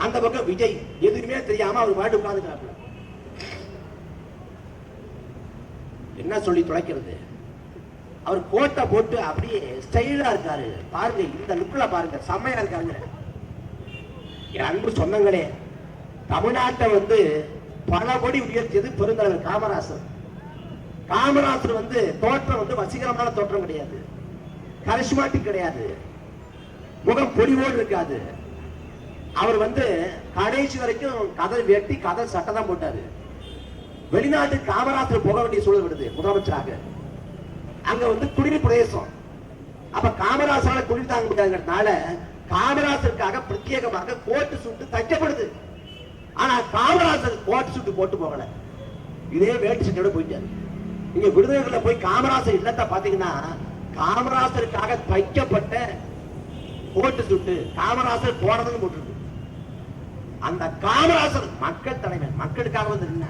அந்த பக்கம் விஜய் எதுவுமே தெரியாம அவர் பாட்டு உட்கார்ந்துக்கிறாப்புல. என்ன சொல்லி தொலைக்கிறது? அவர் கோட்டை போட்டு அப்படியே ஸ்டைலா இருக்காரு பாருங்க, இந்த லுக்ல பாருங்க, செம்மையா இருக்காங்க. என் அன்பு சொந்தங்களே, தமிழ்நாட்டை வந்து பல கோடி உயர்த்தியது பெருந்தலைவர் காமராசர். காமராசர் வந்து தோற்றம் வந்து வசீகரமான தோற்றம் கிடையாது, கரிஸ்மாட்டிக் கிடையாது, முகம் பொலிவோடு இருக்காது. அவர் வந்து கடைசி வரைக்கும் கதை வெட்டி கதை சட்டை தான் போட்டாரு. வெளிநாட்டு காமராசர் போக வேண்டிய சூழல் விடுது முதலமைச்சராக. அங்க வந்து குடிநீர் பிரதேசம். அப்ப காமராசரால குடிநீர் தாங்க முடியாதுங்கிறதுனால காமராசருக்காக பிரத்யேகமாக கோட்டு சூட்டு தைக்கப்படுது. ஆனா காமராசர் கோட்டு சூட்டு போட்டு போகல, இதே வேட்டு சட்டையோட போயிட்டாரு. நீங்க விருதுநகர்ல போய் காமராசர் இல்லத்தை பாத்தீங்கன்னா காமராசருக்காக தைக்கப்பட்ட கோட்டு சூட்டு காமராசர் போனதுன்னு போட்டுருக்கு. அந்த காமராசர் மக்கள் தலைவர், மக்களுக்காக வந்து என்ன